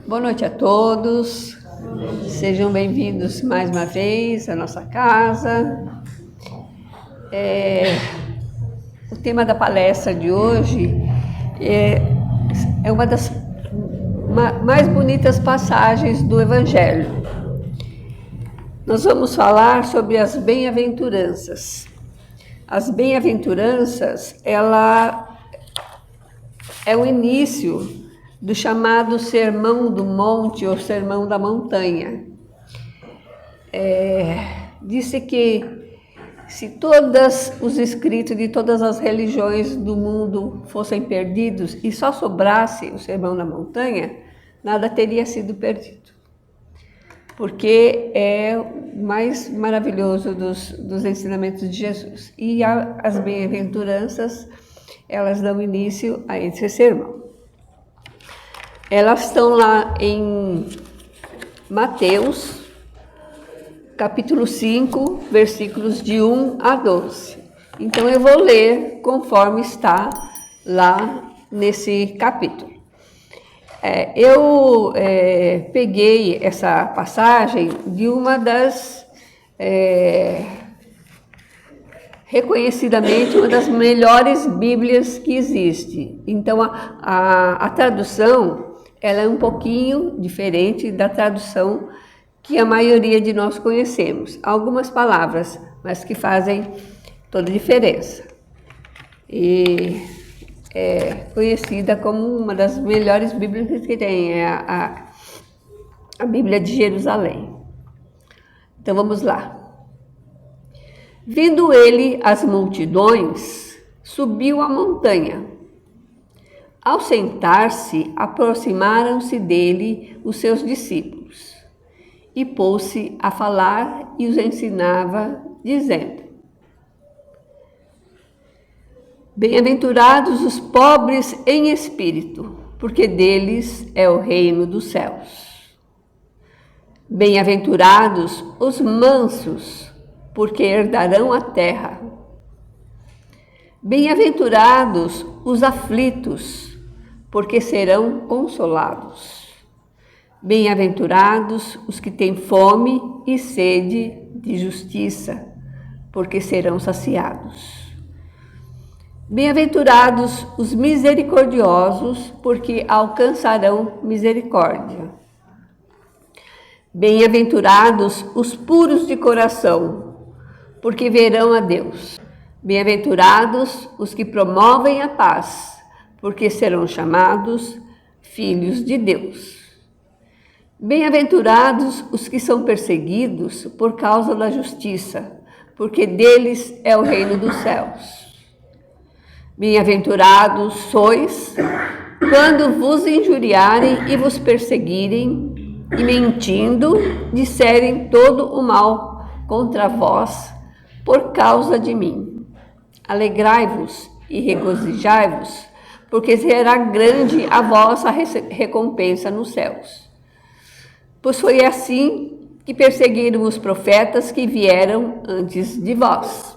Boa noite a todos, sejam bem-vindos mais uma vez à nossa casa. O tema da palestra de hoje é uma das mais bonitas passagens do Evangelho. Nós vamos falar sobre as bem-aventuranças. As bem-aventuranças, ela é o início do chamado Sermão do Monte ou Sermão da Montanha. Disse que se todos os escritos de todas as religiões do mundo fossem perdidos e só sobrasse o Sermão da Montanha, nada teria sido perdido. Porque é o mais maravilhoso dos ensinamentos de Jesus. E as bem-aventuranças, elas dão início a esse sermão. Elas estão lá em Mateus, capítulo 5, versículos de 1 a 12. Então eu vou ler conforme está lá nesse capítulo. Eu peguei essa passagem de uma das, reconhecidamente, uma das melhores Bíblias que existe. Então a tradução, ela é um pouquinho diferente da tradução que a maioria de nós conhecemos. Algumas palavras, mas que fazem toda a diferença. E é conhecida como uma das melhores Bíblias que tem, é a Bíblia de Jerusalém. Então vamos lá. Vendo ele as multidões, subiu a montanha. Ao sentar-se, aproximaram-se dele os seus discípulos, e pôs-se a falar e os ensinava, dizendo: Bem-aventurados os pobres em espírito, porque deles é o reino dos céus. Bem-aventurados os mansos, porque herdarão a terra. Bem-aventurados os aflitos, porque serão consolados. Bem-aventurados os que têm fome e sede de justiça, porque serão saciados. Bem-aventurados os misericordiosos, porque alcançarão misericórdia. Bem-aventurados os puros de coração, porque verão a Deus. Bem-aventurados os que promovem a paz, porque serão chamados filhos de Deus. Bem-aventurados os que são perseguidos por causa da justiça, porque deles é o reino dos céus. Bem-aventurados sois quando vos injuriarem e vos perseguirem, e mentindo disserem todo o mal contra vós por causa de mim. Alegrai-vos e regozijai-vos, porque será grande a vossa recompensa nos céus. Pois foi assim que perseguiram os profetas que vieram antes de vós.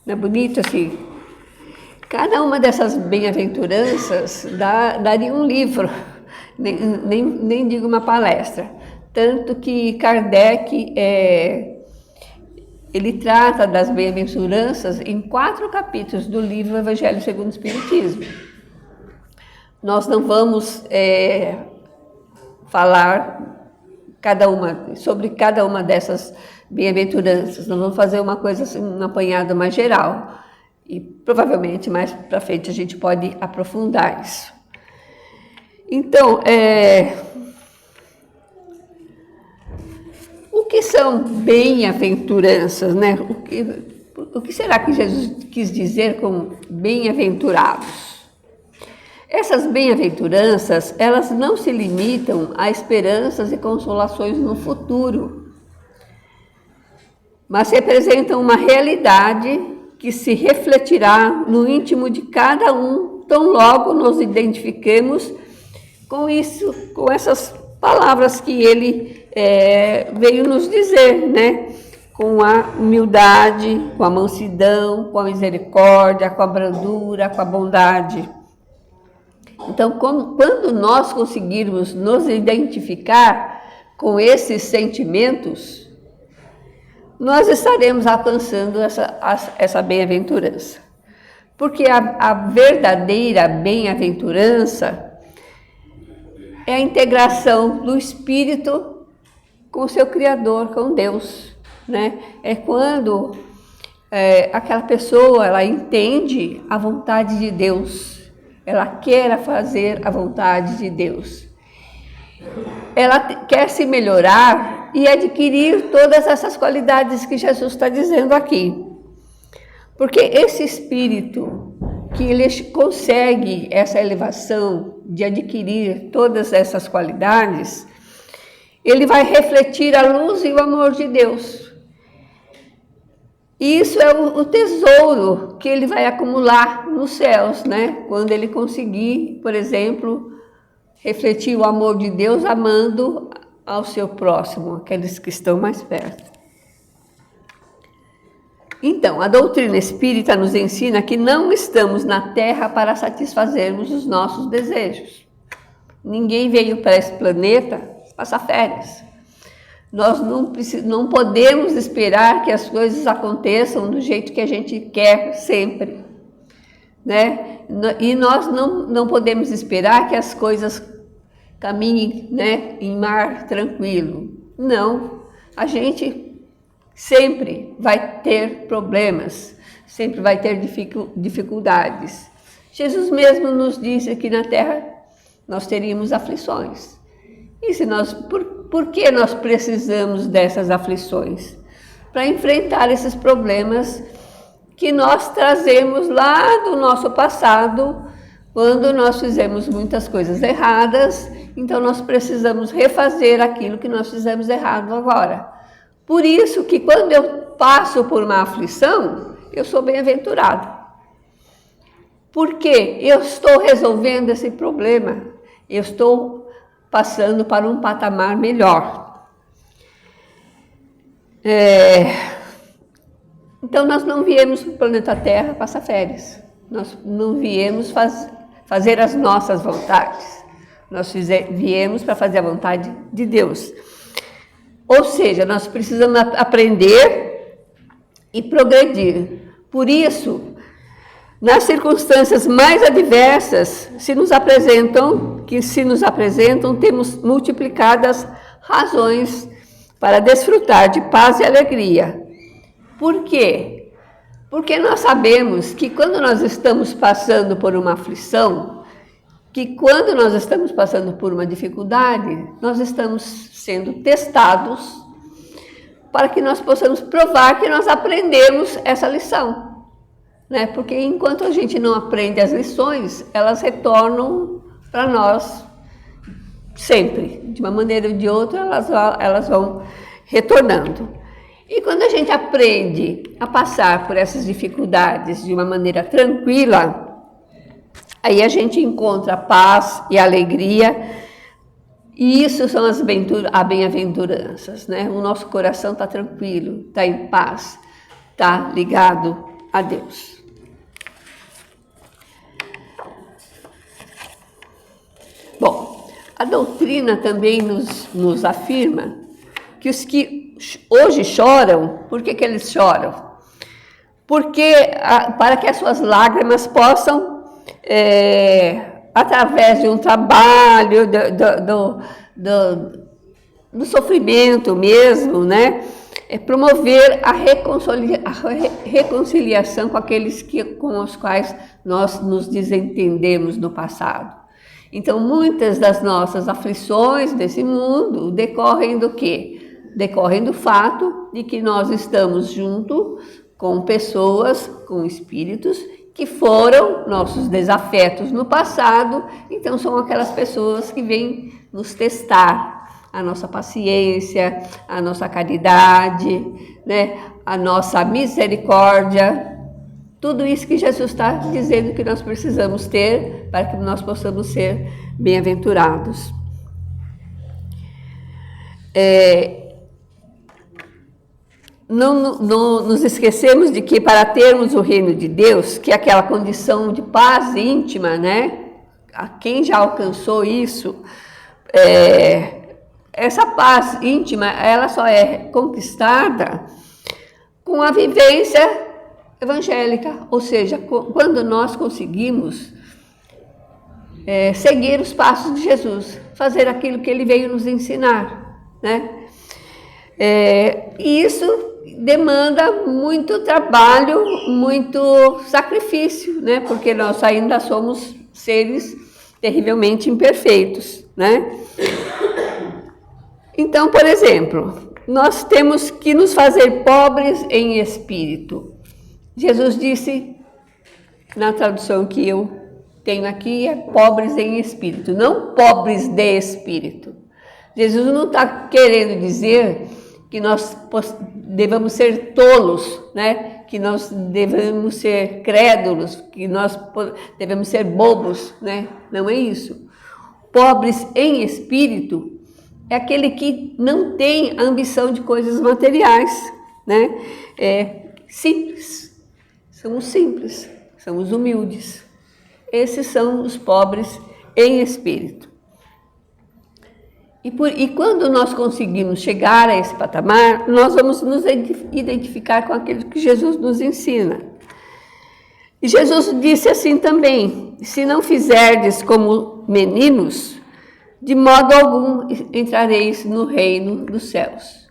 Não é bonito assim? Cada uma dessas bem-aventuranças daria um livro, nem digo uma palestra. Tanto que Kardec, ele trata das bem-aventuranças em 4 capítulos do livro Evangelho segundo o Espiritismo. Nós não vamos falar sobre cada uma dessas bem-aventuranças. Nós vamos fazer uma coisa assim, um apanhado mais geral. E provavelmente mais para frente a gente pode aprofundar isso. Então, o que são bem-aventuranças, né? O que será que Jesus quis dizer com bem-aventurados? Essas bem-aventuranças, elas não se limitam a esperanças e consolações no futuro, mas representam uma realidade que se refletirá no íntimo de cada um, tão logo nos identifiquemos com isso, com essas palavras que ele veio nos dizer, né? Com a humildade, com a mansidão, com a misericórdia, com a brandura, com a bondade. Então, quando nós conseguirmos nos identificar com esses sentimentos, nós estaremos alcançando essa bem-aventurança. Porque a verdadeira bem-aventurança é a integração do Espírito com o seu Criador, com Deus, né? É quando aquela pessoa, ela entende a vontade de Deus, ela quer fazer a vontade de Deus. Ela quer se melhorar e adquirir todas essas qualidades que Jesus está dizendo aqui. Porque esse Espírito, que ele consegue essa elevação de adquirir todas essas qualidades, ele vai refletir a luz e o amor de Deus. E isso é o tesouro que ele vai acumular nos céus, né? Quando ele conseguir, por exemplo, refletir o amor de Deus amando ao seu próximo, aqueles que estão mais perto. Então, a doutrina espírita nos ensina que não estamos na Terra para satisfazermos os nossos desejos. Ninguém veio para esse planeta passar férias. Nós não podemos esperar que as coisas aconteçam do jeito que a gente quer sempre, né? E nós não podemos esperar que as coisas caminhem, né, em mar tranquilo. Não, a gente sempre vai ter problemas, sempre vai ter dificuldades. Jesus mesmo nos disse que na Terra nós teríamos aflições. E se por que nós precisamos dessas aflições? Para enfrentar esses problemas que nós trazemos lá do nosso passado, quando nós fizemos muitas coisas erradas, então nós precisamos refazer aquilo que nós fizemos errado agora. Por isso que quando eu passo por uma aflição, eu sou bem-aventurado. Porque eu estou resolvendo esse problema, eu estou passando para um patamar melhor. Então nós não viemos para o planeta Terra passar férias, nós não viemos fazer as nossas vontades, nós viemos para fazer a vontade de Deus. Ou seja, nós precisamos aprender e progredir. Por isso, nas circunstâncias mais adversas se nos apresentam, temos multiplicadas razões para desfrutar de paz e alegria. Por quê? Porque nós sabemos que quando nós estamos passando por uma aflição, que quando nós estamos passando por uma dificuldade, nós estamos sendo testados para que nós possamos provar que nós aprendemos essa lição, né? Porque enquanto a gente não aprende as lições, elas retornam para nós sempre, de uma maneira ou de outra, elas vão retornando. E quando a gente aprende a passar por essas dificuldades de uma maneira tranquila, aí a gente encontra paz e alegria, e isso são as bem-aventuranças, né? O nosso coração está tranquilo, está em paz, está ligado a Deus. Bom, a doutrina também nos afirma que os que hoje choram, por que eles choram? Porque para que as suas lágrimas possam, através de um trabalho, do sofrimento mesmo, né? Promover a reconciliação com aqueles com os quais nós nos desentendemos no passado. Então, muitas das nossas aflições desse mundo decorrem do quê? Decorrem do fato de que nós estamos junto com pessoas, com espíritos, que foram nossos desafetos no passado, então são aquelas pessoas que vêm nos testar a nossa paciência, a nossa caridade, né? A nossa misericórdia, tudo isso que Jesus está dizendo que nós precisamos ter para que nós possamos ser bem-aventurados. Não nos esquecemos de que para termos o reino de Deus, que é aquela condição de paz íntima, né? a quem já alcançou isso, essa paz íntima, ela só é conquistada com a vivência evangélica, ou seja, quando nós conseguimos seguir os passos de Jesus, fazer aquilo que ele veio nos ensinar, né? E isso demanda muito trabalho, muito sacrifício, né? Porque nós ainda somos seres terrivelmente imperfeitos, né? Então, por exemplo, nós temos que nos fazer pobres em espírito. Jesus disse, na tradução que eu tenho aqui, é pobres em espírito, não pobres de espírito. Jesus não está querendo dizer que nós devamos ser tolos, né? Que nós devemos ser crédulos, que nós devemos ser bobos, né? Não é isso. Pobres em espírito é aquele que não tem ambição de coisas materiais, né? Simples. Somos simples, somos humildes. Esses são os pobres em espírito. E quando nós conseguimos chegar a esse patamar, nós vamos nos identificar com aquilo que Jesus nos ensina. E Jesus disse assim também, se não fizerdes como meninos, de modo algum entrareis no reino dos céus.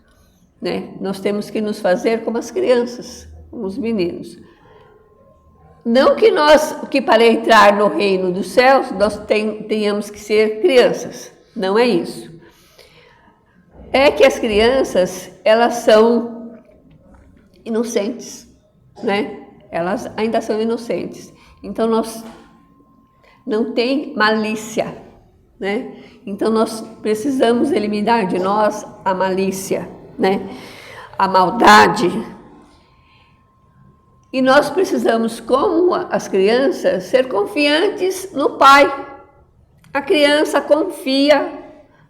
Né? Nós temos que nos fazer como as crianças, como os meninos. Não que para entrar no reino dos céus, nós tenhamos que ser crianças. Não é isso. É que as crianças, elas são inocentes, né? Elas ainda são inocentes. Então, nós não tem malícia, né? Então, nós precisamos eliminar de nós a malícia, né? A maldade. E nós precisamos, como as crianças, ser confiantes no Pai. A criança confia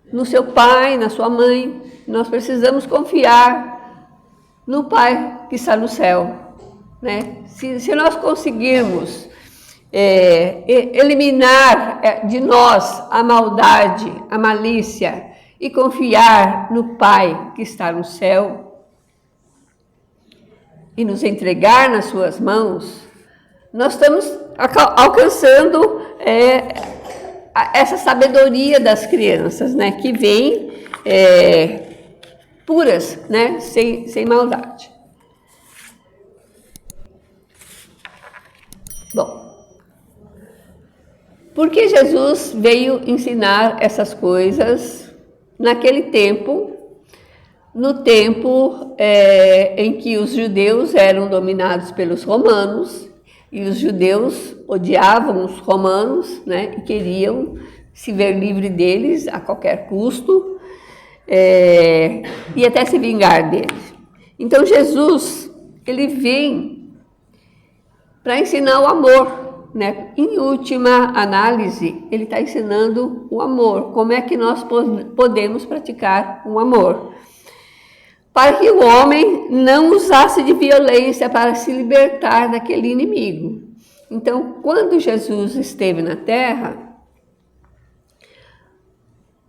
no seu pai, na sua mãe. Nós precisamos confiar no Pai que está no céu, né? Se nós conseguirmos eliminar de nós a maldade, a malícia e confiar no Pai que está no céu, e nos entregar nas suas mãos, nós estamos alcançando essa sabedoria das crianças, né, que vem puras, né, sem maldade. Bom, porque Jesus veio ensinar essas coisas naquele tempo, no tempo em que os judeus eram dominados pelos romanos, e os judeus odiavam os romanos, né, e queriam se ver livre deles a qualquer custo, e até se vingar deles. Então Jesus, ele vem para ensinar o amor, né? Em última análise, ele está ensinando o amor, como é que nós podemos praticar o amor, para que o homem não usasse de violência para se libertar daquele inimigo. Então, quando Jesus esteve na Terra,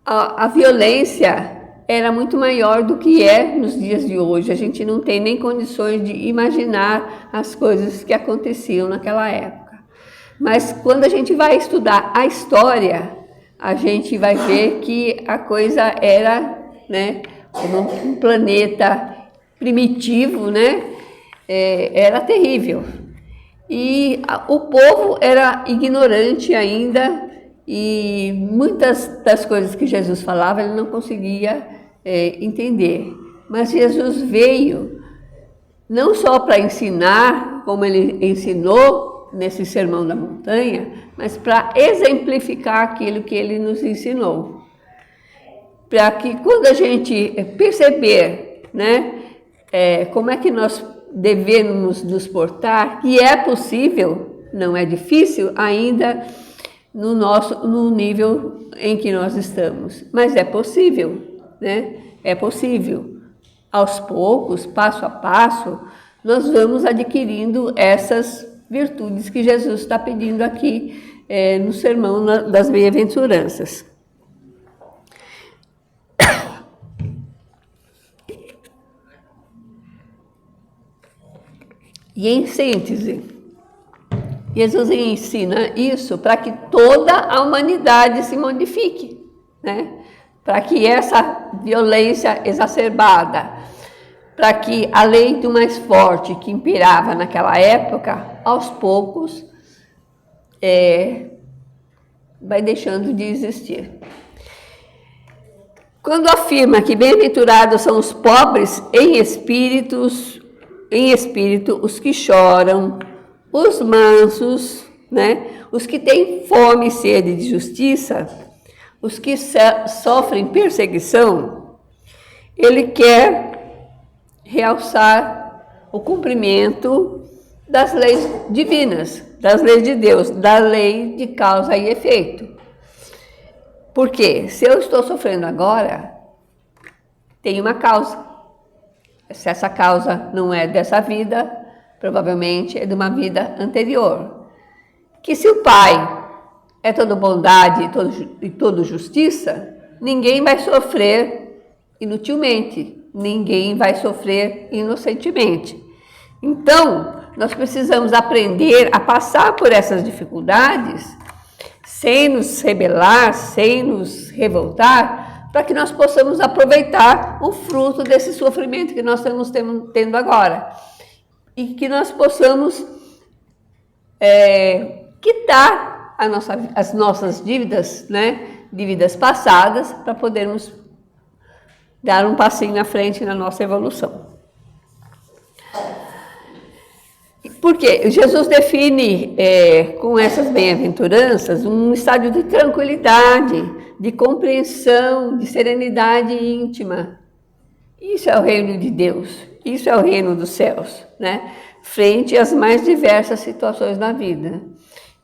a violência era muito maior do que é nos dias de hoje. A gente não tem nem condições de imaginar as coisas que aconteciam naquela época. Mas quando a gente vai estudar a história, a gente vai ver que a coisa era, né, como um planeta primitivo, né? Era terrível. E o povo era ignorante ainda, e muitas das coisas que Jesus falava ele não conseguia entender. Mas Jesus veio não só para ensinar, como ele ensinou nesse Sermão da Montanha, mas para exemplificar aquilo que ele nos ensinou. Para que quando a gente perceber, né, como é que nós devemos nos portar, que é possível, não é difícil ainda no nível em que nós estamos, mas é possível, né? É possível. Aos poucos, passo a passo, nós vamos adquirindo essas virtudes que Jesus está pedindo aqui no Sermão das Bem-aventuranças. E em síntese, Jesus ensina isso para que toda a humanidade se modifique, né? Para que essa violência exacerbada, para que a lei do mais forte que imperava naquela época, aos poucos, vai deixando de existir. Quando afirma que bem-aventurados são os pobres em espírito, os que choram, os mansos, né? Os que têm fome e sede de justiça, os que sofrem perseguição, ele quer realçar o cumprimento das leis divinas, das leis de Deus, da lei de causa e efeito. Porque se eu estou sofrendo agora, tem uma causa. Se essa causa não é dessa vida, provavelmente é de uma vida anterior. Que se o Pai é todo bondade e todo justiça, ninguém vai sofrer inutilmente, ninguém vai sofrer inocentemente. Então, nós precisamos aprender a passar por essas dificuldades sem nos rebelar, sem nos revoltar, para que nós possamos aproveitar o fruto desse sofrimento que nós estamos tendo agora. E que nós possamos quitar as nossas dívidas, né? Dívidas passadas, para podermos dar um passinho na frente na nossa evolução. Porque Jesus define com essas bem-aventuranças um estado de tranquilidade, de compreensão, de serenidade íntima. Isso é o reino de Deus, isso é o reino dos céus, né? Frente às mais diversas situações da vida.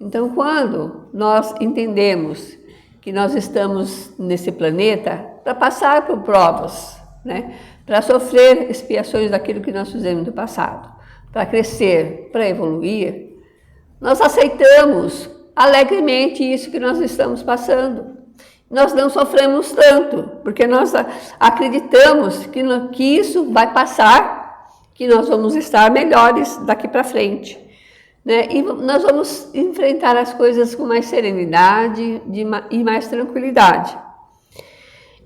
Então, quando nós entendemos que nós estamos nesse planeta para passar por provas, né? Para sofrer expiações daquilo que nós fizemos no passado, para crescer, para evoluir, nós aceitamos alegremente isso que nós estamos passando. Nós não sofremos tanto, porque nós acreditamos que isso vai passar, que nós vamos estar melhores daqui para frente, né? E nós vamos enfrentar as coisas com mais serenidade e mais tranquilidade.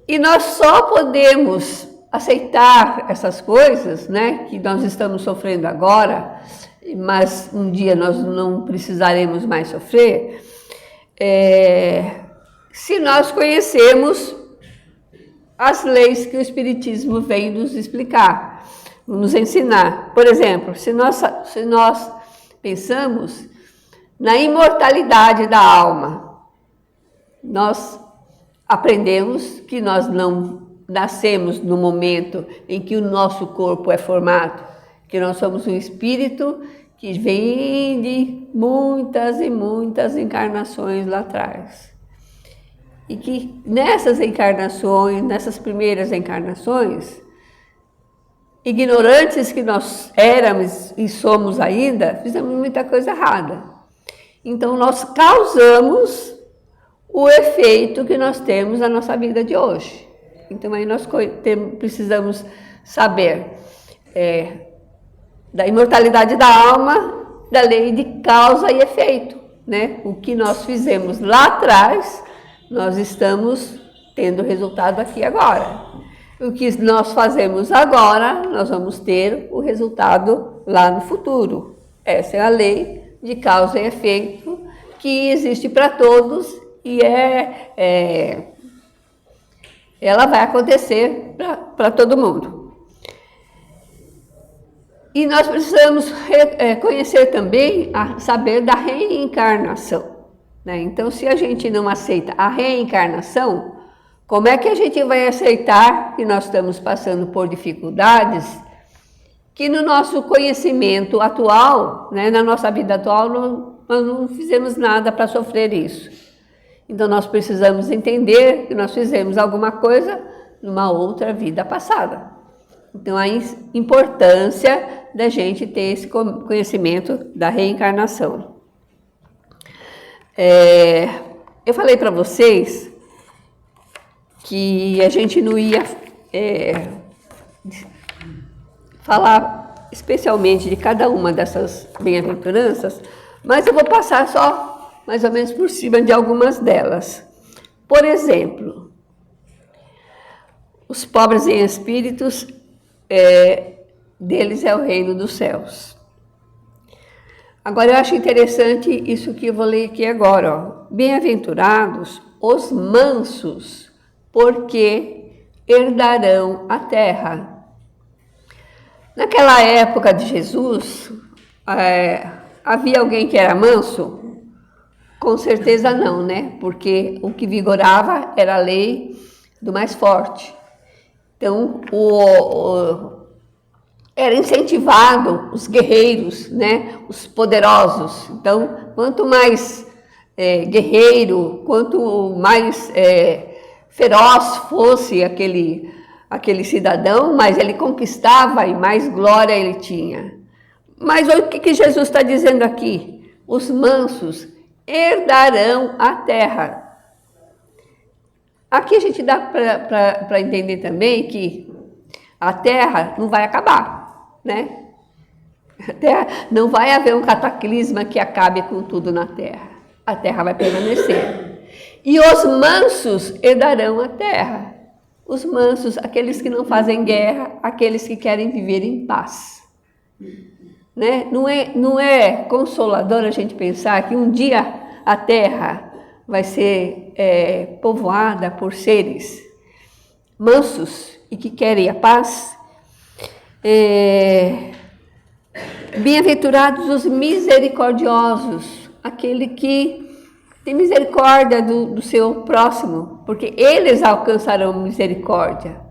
E nós só podemos aceitar essas coisas, né, que nós estamos sofrendo agora, mas um dia nós não precisaremos mais sofrer, se nós conhecemos as leis que o Espiritismo vem nos explicar, nos ensinar. Por exemplo, se nós pensamos na imortalidade da alma, nós aprendemos que nós não nascemos no momento em que o nosso corpo é formado, que nós somos um espírito que vem de muitas e muitas encarnações lá atrás. E que nessas encarnações, nessas primeiras encarnações, ignorantes que nós éramos e somos ainda, fizemos muita coisa errada. Então nós causamos o efeito que nós temos na nossa vida de hoje. Então aí nós precisamos saber da imortalidade da alma, da lei de causa e efeito, né? O que nós fizemos lá atrás, nós estamos tendo resultado aqui agora. O que nós fazemos agora, nós vamos ter o resultado lá no futuro. Essa é a lei de causa e efeito que existe para todos e ela vai acontecer para todo mundo. E nós precisamos conhecer também, saber da reencarnação, né? Então, se a gente não aceita a reencarnação, como é que a gente vai aceitar que nós estamos passando por dificuldades que no nosso conhecimento atual, né, na nossa vida atual, nós não fizemos nada para sofrer isso? Então, nós precisamos entender que nós fizemos alguma coisa numa outra vida passada. Então, a importância da gente ter esse conhecimento da reencarnação. Eu falei para vocês que a gente não ia falar especialmente de cada uma dessas bem-aventuranças, mas eu vou passar só mais ou menos por cima de algumas delas. Por exemplo, os pobres em espíritos, deles é o reino dos céus. Agora, eu acho interessante isso que eu vou ler aqui agora, ó. Bem-aventurados os mansos, porque herdarão a terra. Naquela época de Jesus, havia alguém que era manso? Com certeza não, né? Porque o que vigorava era a lei do mais forte. Então, era incentivado os guerreiros, né? Os poderosos. Então, quanto mais guerreiro, quanto mais feroz fosse aquele cidadão, mais ele conquistava e mais glória ele tinha. Mas olha o que Jesus está dizendo aqui. Os mansos herdarão a terra. Aqui a gente dá para entender também que a terra não vai acabar, né? A terra, não vai haver um cataclisma que acabe com tudo na terra. A terra vai permanecer. E os mansos herdarão a terra. Os mansos, aqueles que não fazem guerra, aqueles que querem viver em paz. Né? Não é consolador a gente pensar que um dia a terra vai ser povoada por seres mansos e que querem a paz. Bem-aventurados os misericordiosos, aquele que tem misericórdia do seu próximo, porque eles alcançarão misericórdia.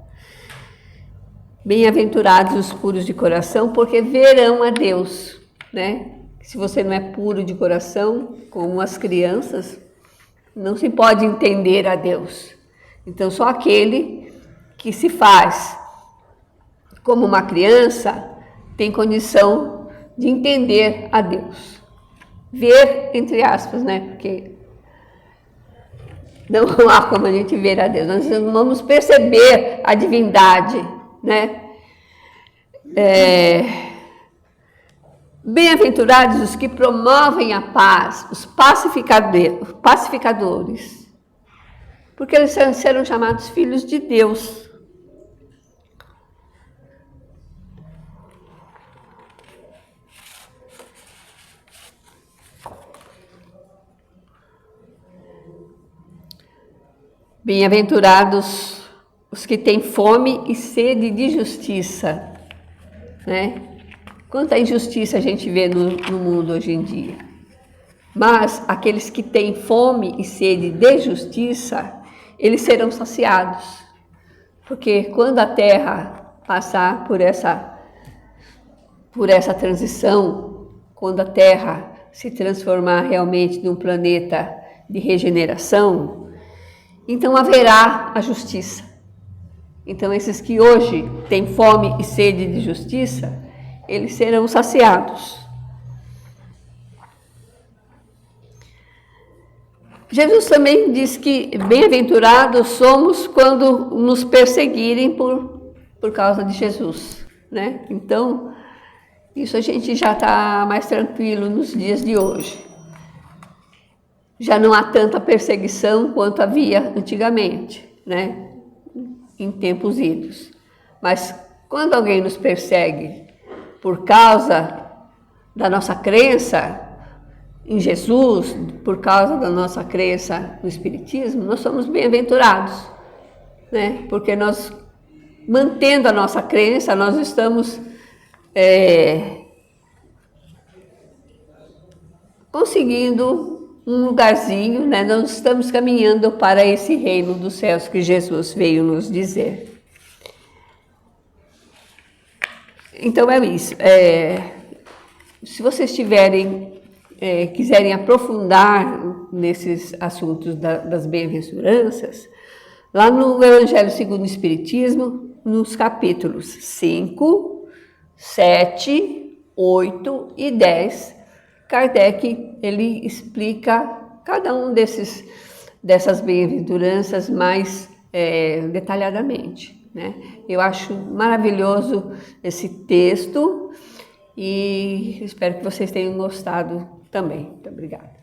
Bem-aventurados os puros de coração, porque verão a Deus, né? Se você não é puro de coração, como as crianças, não se pode entender a Deus. Então, só aquele que se faz como uma criança tem condição de entender a Deus. Ver, entre aspas, né? Porque não há como a gente ver a Deus. Nós vamos perceber a divindade, né? Bem-aventurados os que promovem a paz, os pacificadores, porque eles serão chamados filhos de Deus. Bem-aventurados os que têm fome e sede de justiça, né? Quanta injustiça a gente vê no mundo hoje em dia. Mas aqueles que têm fome e sede de justiça, eles serão saciados. Porque quando a Terra passar por essa transição, quando a Terra se transformar realmente num planeta de regeneração, então haverá a justiça. Então esses que hoje têm fome e sede de justiça, eles serão saciados. Jesus também diz que bem-aventurados somos quando nos perseguirem por causa de Jesus, né? Então, isso a gente já está mais tranquilo nos dias de hoje. Já não há tanta perseguição quanto havia antigamente, né? Em tempos idos. Mas quando alguém nos persegue por causa da nossa crença em Jesus, por causa da nossa crença no Espiritismo, nós somos bem-aventurados, né? Porque nós, mantendo a nossa crença, nós estamos conseguindo um lugarzinho, né? Nós estamos caminhando para esse reino dos céus que Jesus veio nos dizer. Então é isso. Se vocês quiserem aprofundar nesses assuntos das bem-aventuranças, lá no Evangelho segundo o Espiritismo, nos capítulos 5, 7, 8 e 10, Kardec ele explica cada um dessas bem-aventuranças mais detalhadamente, né? Eu acho maravilhoso esse texto e espero que vocês tenham gostado também. Muito obrigada.